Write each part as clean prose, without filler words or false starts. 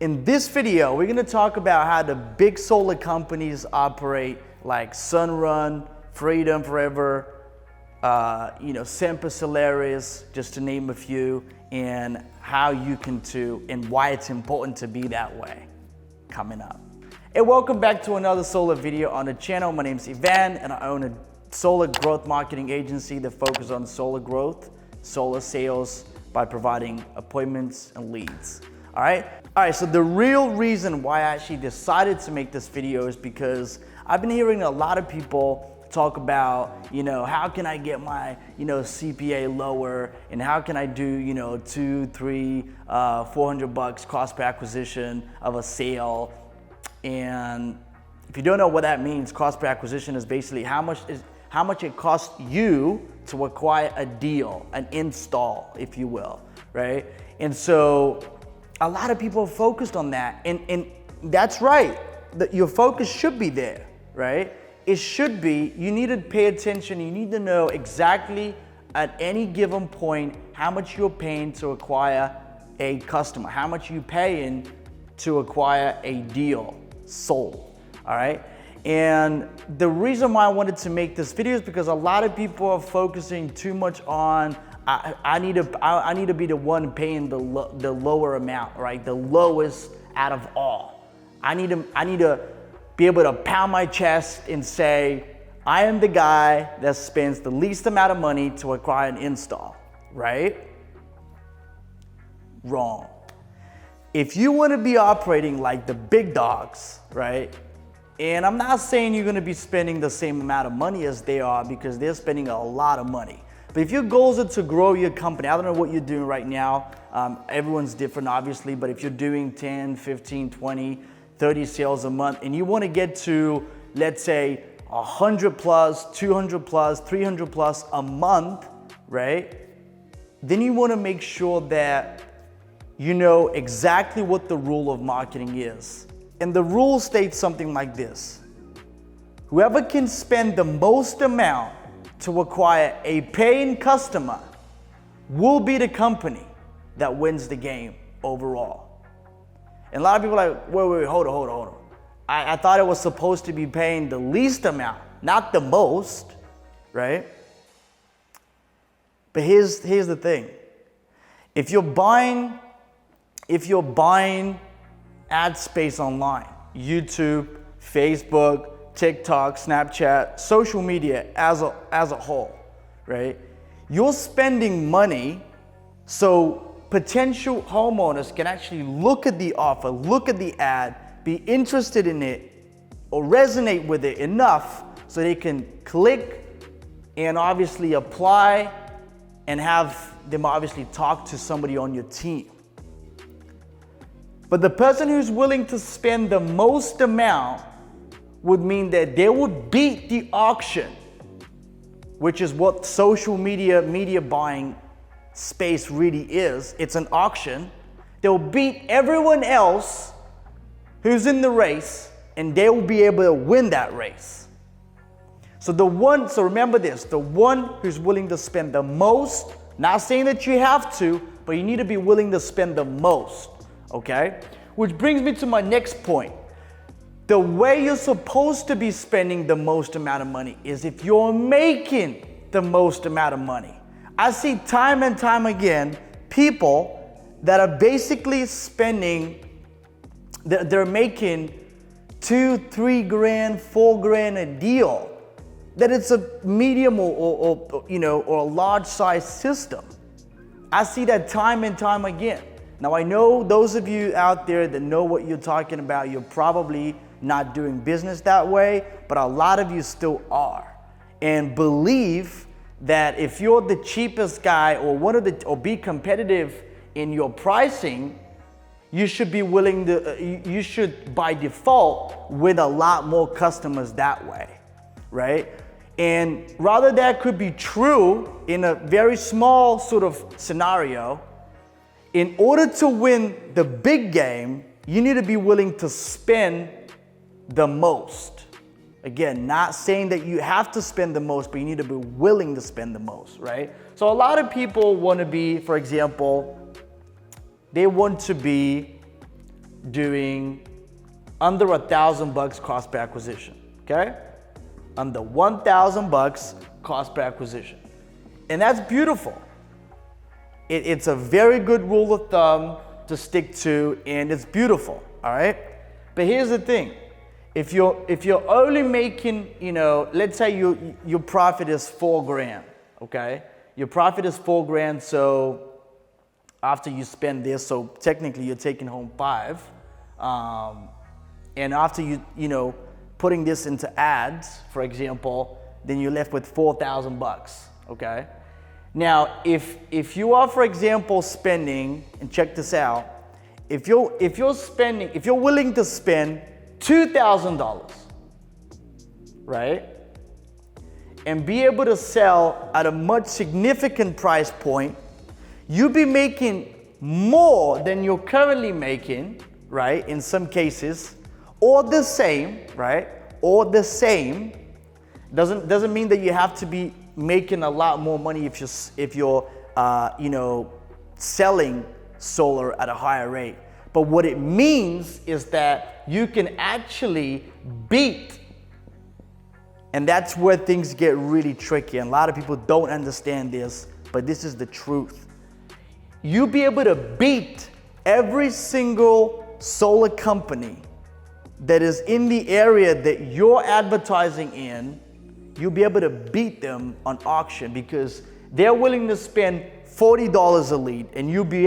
In this video, we're gonna talk about how the big solar companies operate, like Sunrun, Freedom Forever, Semper Solaris, just to name a few, and how you can too, and why it's important to be that way, coming up. And welcome back to another solar video on the channel. My name is Ivan, and I own a solar growth marketing agency that focuses on solar growth, solar sales, by providing appointments and leads. All right, so the real reason why I actually decided to make this video is because I've been hearing a lot of people talk about, how can I get my, CPA lower, and how can I do, $200, $300, $400 cost per acquisition of a sale. And if you don't know what that means, cost per acquisition is basically how much it costs you to acquire a deal, an install, if you will, right? And so a lot of people are focused on that, and that's right. Your focus should be there, right? It should be. You need to pay attention. You need to know exactly at any given point how much you're paying to acquire a customer, how much you paying to acquire a deal sold, all right? And the reason why I wanted to make this video is because a lot of people are focusing too much on I need to be the one paying the lower amount, right? The lowest out of all. I need to be able to pound my chest and say, I am the guy that spends the least amount of money to acquire an install, right? Wrong. If you want to be operating like the big dogs, right? And I'm not saying you're going to be spending the same amount of money as they are, because they're spending a lot of money. But if your goals are to grow your company, I don't know what you're doing right now. Everyone's different, obviously, but if you're doing 10, 15, 20, 30 sales a month, and you want to get to, let's say, 100 plus, 200 plus, 300 plus a month, right? Then you want to make sure that you know exactly what the rule of marketing is. And the rule states something like this: whoever can spend the most amount to acquire a paying customer will be the company that wins the game overall. And a lot of people are like, wait, hold on. I thought it was supposed to be paying the least amount, not the most, right? But here's the thing. If you're buying ad space online, YouTube, Facebook, TikTok, Snapchat, social media as a whole, right? You're spending money so potential homeowners can actually look at the offer, look at the ad, be interested in it, or resonate with it enough so they can click and obviously apply and have them obviously talk to somebody on your team. But the person who's willing to spend the most amount would mean that they would beat the auction, which is what social media buying space really is. It's an auction. They'll beat everyone else who's in the race, and they will be able to win that race. So remember this, the one who's willing to spend the most, not saying that you have to, but you need to be willing to spend the most, okay? Which brings me to my next point. The way you're supposed to be spending the most amount of money is if you're making the most amount of money. I see time and time again people that are basically spending, they're making $2,000, $3,000, $4,000 a deal. That it's a medium or a large size system. I see that time and time again. Now I know those of you out there that know what you're talking about, you're probably not doing business that way, but a lot of you still are. And believe that if you're the cheapest guy or be competitive in your pricing, you should be willing to, you should by default win a lot more customers that way, right? And rather that could be true in a very small sort of scenario, in order to win the big game, you need to be willing to spend the most. Again, not saying that you have to spend the most, but you need to be willing to spend the most, right? So a lot of people want to be, for example, they want to be doing under $1,000 cost per acquisition, okay? Under $1,000 cost per acquisition. And that's beautiful. It's a very good rule of thumb to stick to, and it's beautiful, all right? But here's the thing. If you're only making, let's say your profit is $4,000, okay? Your profit is $4,000, so after you spend this, so technically you're taking home $5,000. And after you putting this into ads, for example, then you're left with $4,000, okay? Now, if you are, for example, spending, and check this out, if you're willing to spend $2,000, right, and be able to sell at a much significant price point, you'll be making more than you're currently making, right, in some cases, or the same, right, or the same. Doesn't mean that you have to be making a lot more money if you're selling solar at a higher rate. But what it means is that you can actually beat, and that's where things get really tricky, and a lot of people don't understand this, but this is the truth. You'll be able to beat every single solar company that is in the area that you're advertising in. You'll be able to beat them on auction because they're willing to spend $40 a lead, and you'll be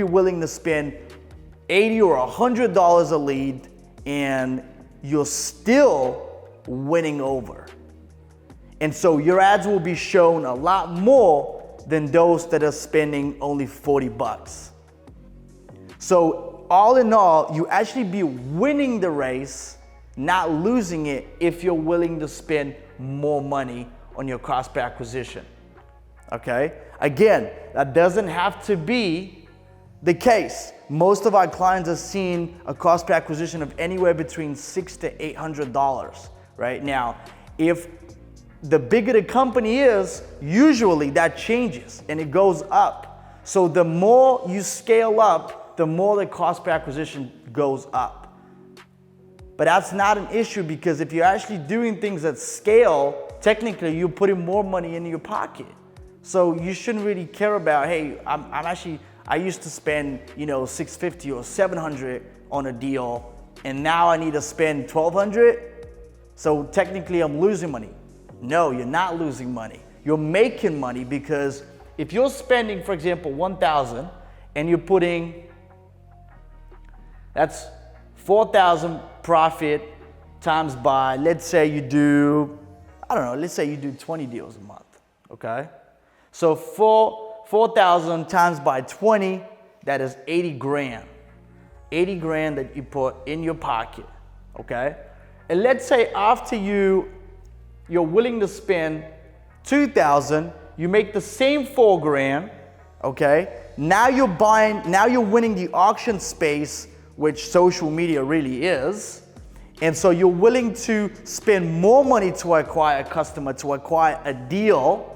willing to spend $80 or $100 a lead, and you're still winning over. And so your ads will be shown a lot more than those that are spending only $40. So all in all, you actually be winning the race, not losing it, if you're willing to spend more money on your cost per acquisition. Okay? Again, that doesn't have to be the case. Most of our clients are seeing a cost per acquisition of anywhere between $600 to $800, right? Now, if the bigger the company is, usually that changes and it goes up. So the more you scale up, the more the cost per acquisition goes up. But that's not an issue, because if you're actually doing things at scale, technically you're putting more money in your pocket. So you shouldn't really care about, hey, I used to spend $650 or $700 on a deal, and now I need to spend $1,200. So technically I'm losing money. No, you're not losing money. You're making money, because if you're spending, for example, $1,000 and you're putting, that's $4,000 profit times by, let's say you do 20 deals a month, okay? So $4,000 times by 20, that is $80,000. $80,000 that you put in your pocket, okay? And let's say after you're willing to spend $2,000, you make the same $4,000, okay? Now you're winning the auction space, which social media really is. And so you're willing to spend more money to acquire a customer, to acquire a deal.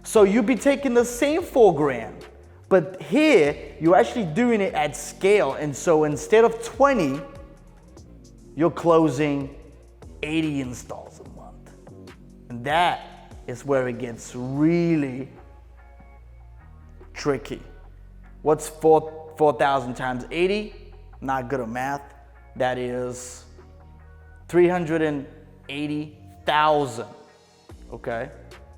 So you'll be taking the same $4,000, but here you're actually doing it at scale. And so instead of 20, you're closing 80 installs a month. And that is where it gets really tricky. What's 4,000 times 80? Not good at math. That is 380,000, okay?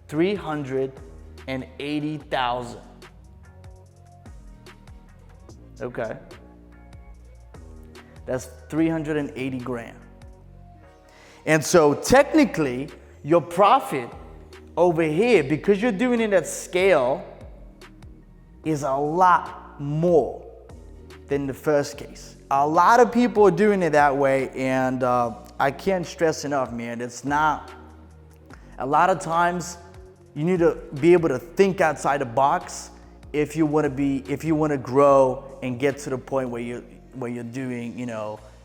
380,000, okay? That's $380,000. And so technically, your profit over here, because you're doing it at scale, is a lot more than the first case. A lot of people are doing it that way, and I can't stress enough, man, it's not. A lot of times you need to be able to think outside the box if you want to grow and get to the point where you're doing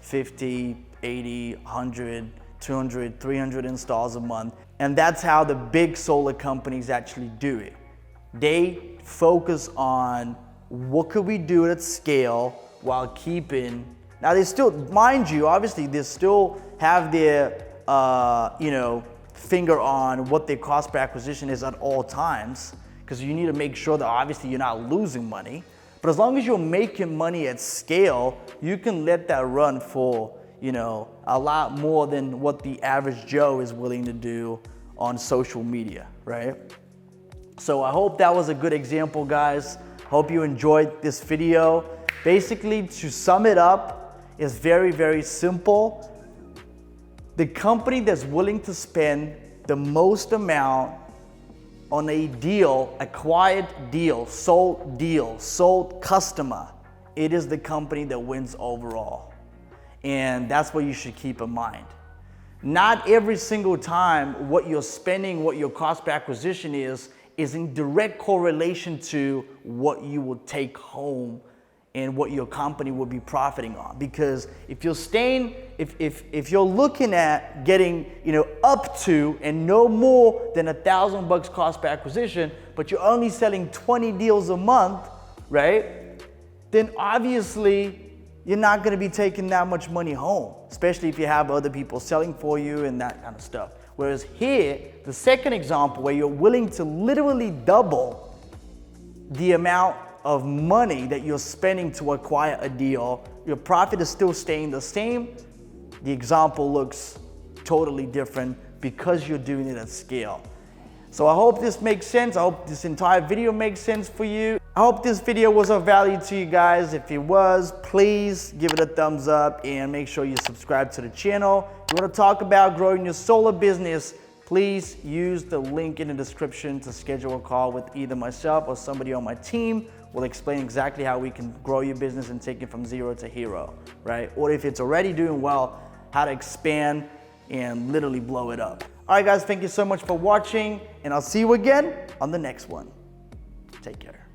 50, 80, 100, 200, 300 installs a month. And that's how the big solar companies actually do it. They focus on what could we do at scale, while keeping, now they still, mind you, obviously they still have their, finger on what their cost per acquisition is at all times, because you need to make sure that obviously you're not losing money. But as long as you're making money at scale, you can let that run for, a lot more than what the average Joe is willing to do on social media, right? So I hope that was a good example, guys. Hope you enjoyed this video. Basically, to sum it up, it's very, very simple. The company that's willing to spend the most amount on a deal, acquired deal, sold customer, it is the company that wins overall. And that's what you should keep in mind. Not every single time what you're spending, what your cost per acquisition is in direct correlation to what you will take home and what your company will be profiting on. Because if you're staying, if you're looking at getting, up to and no more than $1,000 cost per acquisition, but you're only selling 20 deals a month, right? Then obviously you're not gonna be taking that much money home, especially if you have other people selling for you and that kind of stuff. Whereas here, the second example where you're willing to literally double the amount of money that you're spending to acquire a deal, your profit is still staying the same. The example looks totally different because you're doing it at scale. So I hope this makes sense. I hope this entire video makes sense for you. I hope this video was of value to you guys. If it was, please give it a thumbs up and make sure you subscribe to the channel. If you want to talk about growing your solar business, please use the link in the description to schedule a call with either myself or somebody on my team. We'll explain exactly how we can grow your business and take it from zero to hero, right? Or if it's already doing well, how to expand and literally blow it up. All right, guys, thank you so much for watching, and I'll see you again on the next one. Take care.